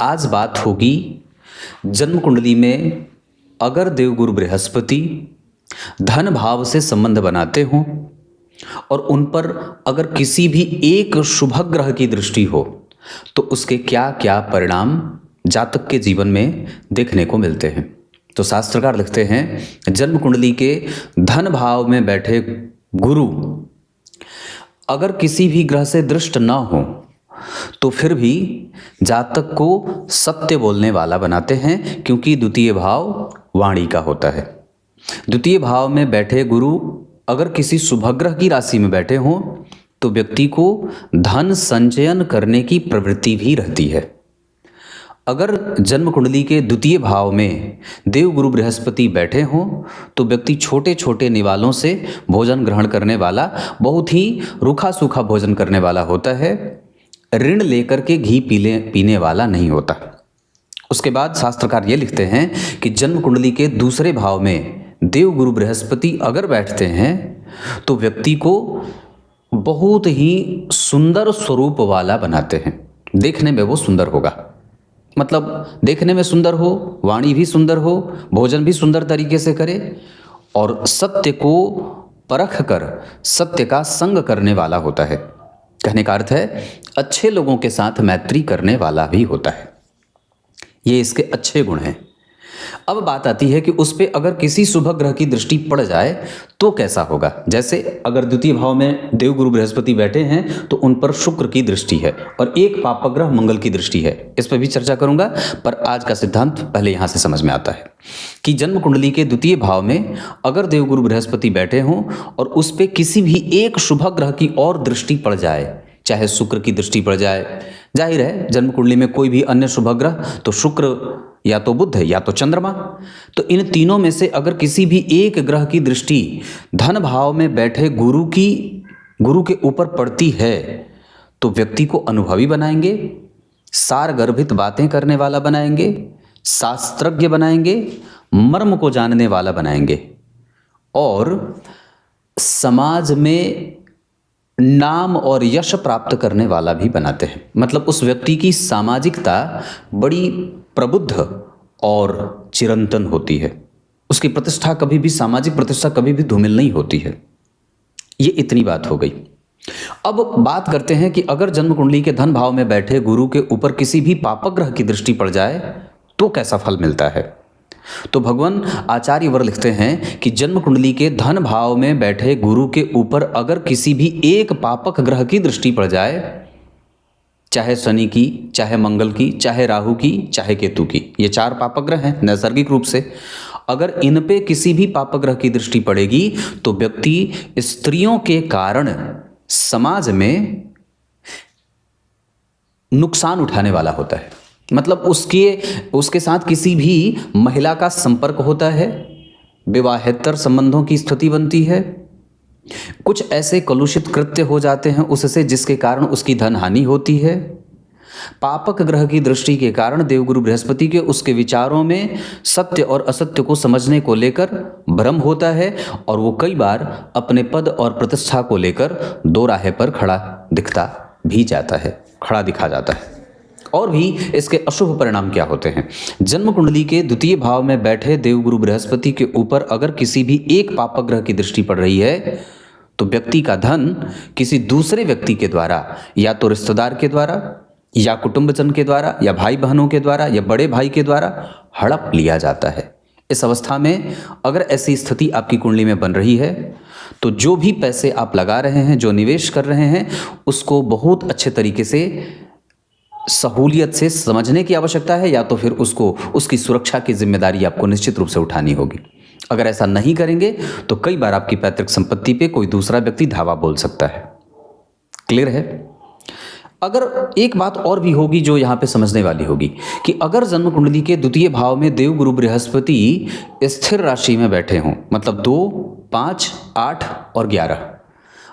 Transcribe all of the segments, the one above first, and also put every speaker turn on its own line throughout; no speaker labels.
आज बात होगी जन्म कुंडली में अगर देवगुरु बृहस्पति धन भाव से संबंध बनाते हों और उन पर अगर किसी भी एक शुभ ग्रह की दृष्टि हो तो उसके क्या क्या परिणाम जातक के जीवन में देखने को मिलते हैं। तो शास्त्रकार लिखते हैं जन्म कुंडली के धन भाव में बैठे गुरु अगर किसी भी ग्रह से दृष्ट न हो तो फिर भी जातक को सत्य बोलने वाला बनाते हैं, क्योंकि द्वितीय भाव वाणी का होता है। द्वितीय भाव में बैठे गुरु अगर किसी शुभग्रह की राशि में बैठे हों तो व्यक्ति को धन संचयन करने की प्रवृत्ति भी रहती है। अगर जन्म कुंडली के द्वितीय भाव में देवगुरु बृहस्पति बैठे हों तो व्यक्ति छोटे छोटे निवालों से भोजन ग्रहण करने वाला, बहुत ही रूखा सूखा भोजन करने वाला होता है, ऋण लेकर के घी पीने वाला नहीं होता। उसके बाद शास्त्रकार ये लिखते हैं कि जन्म कुंडली के दूसरे भाव में देवगुरु बृहस्पति अगर बैठते हैं तो व्यक्ति को बहुत ही सुंदर स्वरूप वाला बनाते हैं। देखने में वो सुंदर होगा, मतलब देखने में सुंदर हो, वाणी भी सुंदर हो, भोजन भी सुंदर तरीके से करे और सत्य को परख कर सत्य का संग करने वाला होता है। कहने का अर्थ है अच्छे लोगों के साथ मैत्री करने वाला भी होता है। ये इसके अच्छे गुण हैं। अब बात आती है कि उस पे अगर किसी शुभ ग्रह की दृष्टि पड़ जाए तो कैसा होगा। जैसे अगर द्वितीय भाव में देवगुरु बृहस्पति बैठे हैं तो उन पर शुक्र की दृष्टि है और एक पापग्रह मंगल की दृष्टि है। इस पर भी चर्चा करूंगा, पर आज का सिद्धांत पहले यहां से समझ में आता है कि जन्म कुंडली के द्वितीय भाव में अगर देवगुरु बृहस्पति बैठे हों और उस पे किसी भी एक शुभ ग्रह की और दृष्टि पड़ जाए, चाहे शुक्र की दृष्टि पड़ जाए, जाहिर है जन्म कुंडली में कोई भी अन्य शुभ ग्रह तो शुक्र या तो बुध या तो चंद्रमा, तो इन तीनों में से अगर किसी भी एक ग्रह की दृष्टि धन भाव में बैठे गुरु के ऊपर पड़ती है तो व्यक्ति को अनुभवी बनाएंगे, सार गर्भित बातें करने वाला बनाएंगे, शास्त्रज्ञ बनाएंगे, मर्म को जानने वाला बनाएंगे और समाज में नाम और यश प्राप्त करने वाला भी बनाते हैं। मतलब उस व्यक्ति की सामाजिकता बड़ी प्रबुद्ध और चिरंतन होती है। उसकी प्रतिष्ठा कभी भी, सामाजिक प्रतिष्ठा कभी भी धूमिल नहीं होती है। ये इतनी बात हो गई। अब बात करते हैं कि अगर जन्म कुंडली के धन भाव में बैठे गुरु के ऊपर किसी भी पापग्रह की दृष्टि पड़ जाए तो कैसा फल मिलता है। तो भगवान आचार्य वर लिखते हैं कि जन्म कुंडली के धन भाव में बैठे गुरु के ऊपर अगर किसी भी एक पापक ग्रह की दृष्टि पड़ जाए, चाहे शनि की, चाहे मंगल की, चाहे राहु की, चाहे केतु की, ये चार पापक ग्रह हैं नैसर्गिक रूप से, अगर इन पे किसी भी पापक ग्रह की दृष्टि पड़ेगी तो व्यक्ति स्त्रियों के कारण समाज में नुकसान उठाने वाला होता है। मतलब उसके साथ किसी भी महिला का संपर्क होता है, विवाहेतर संबंधों की स्थिति बनती है, कुछ ऐसे कलुषित कृत्य हो जाते हैं उससे जिसके कारण उसकी धन हानि होती है। पापक ग्रह की दृष्टि के कारण देवगुरु बृहस्पति के उसके विचारों में सत्य और असत्य को समझने को लेकर भ्रम होता है और वो कई बार अपने पद और प्रतिष्ठा को लेकर दो राहे पर खड़ा दिखा जाता है। और भी इसके अशुभ परिणाम क्या होते हैं। जन्म कुंडली के द्वितीय भाव में बैठे देवगुरु बृहस्पति के ऊपर अगर किसी भी एक पापक ग्रह की दृष्टि पड़ रही है तो व्यक्ति का धन किसी दूसरे व्यक्ति के द्वारा, या तो रिश्तेदार के द्वारा या कुटुंबजन के द्वारा या भाई बहनों के द्वारा या बड़े भाई के द्वारा हड़प लिया जाता है। इस अवस्था में अगर ऐसी स्थिति आपकी कुंडली में बन रही है तो जो भी पैसे आप लगा रहे हैं, जो निवेश कर रहे हैं, उसको बहुत अच्छे तरीके से सहूलियत से समझने की आवश्यकता है, या तो फिर उसकी सुरक्षा की जिम्मेदारी आपको निश्चित रूप से उठानी होगी। अगर ऐसा नहीं करेंगे तो कई बार आपकी पैतृक संपत्ति पे कोई दूसरा व्यक्ति धावा बोल सकता है। क्लियर है। अगर एक बात और भी होगी जो यहाँ पे समझने वाली होगी कि अगर जन्म कुंडली के द्वितीय भाव में देवगुरु बृहस्पति स्थिर राशि में बैठे हों, मतलब 2, 5, 8 और 11,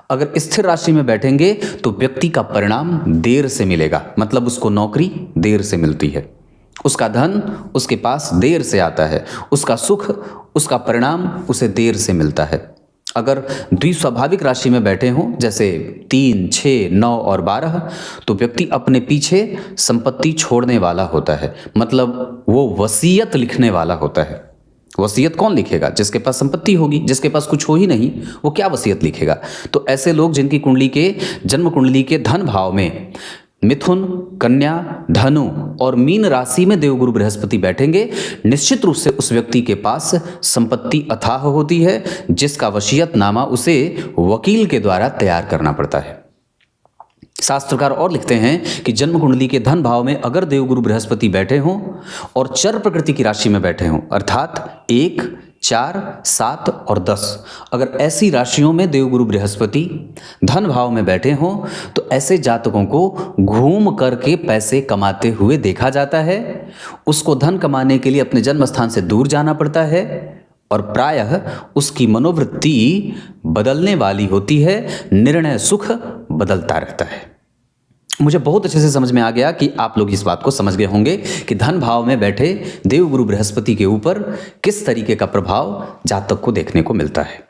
अगर स्थिर राशि में बैठेंगे तो व्यक्ति का परिणाम देर से मिलेगा। मतलब उसको नौकरी देर से मिलती है, उसका धन उसके पास देर से आता है, उसका सुख, उसका परिणाम उसे देर से मिलता है। अगर द्विस्वाभाविक राशि में बैठे हों, जैसे 3, 6, 9 और 12, तो व्यक्ति अपने पीछे संपत्ति छोड़ने वाला होता है, मतलब वो वसीयत लिखने वाला होता है। वसीयत कौन लिखेगा? जिसके पास संपत्ति होगी। जिसके पास कुछ हो ही नहीं, वो क्या वसीयत लिखेगा? तो ऐसे लोग जिनकी कुंडली के जन्म कुंडली के धन भाव में मिथुन, कन्या, धनु और मीन राशि में देवगुरु बृहस्पति बैठेंगे, निश्चित रूप से उस व्यक्ति के पास संपत्ति अथाह होती है, जिसका वसीयतनामा उसे वकील के द्वारा तैयार करना पड़ता है। शास्त्रकार और लिखते हैं कि जन्म कुंडली के धन भाव में अगर देवगुरु बृहस्पति बैठे हों और चर प्रकृति की राशि में बैठे हों, अर्थात 1, 4, 7 और 10, अगर ऐसी राशियों में देवगुरु बृहस्पति धन भाव में बैठे हों तो ऐसे जातकों को घूम करके पैसे कमाते हुए देखा जाता है। उसको धन कमाने के लिए अपने जन्म स्थान से दूर जाना पड़ता है और प्रायः उसकी मनोवृत्ति बदलने वाली होती है, निर्णय सुख बदलता रहता है। मुझे बहुत अच्छे से समझ में आ गया कि आप लोग इस बात को समझ गए होंगे कि धन भाव में बैठे देवगुरु बृहस्पति के ऊपर किस तरीके का प्रभाव जातक को देखने को मिलता है।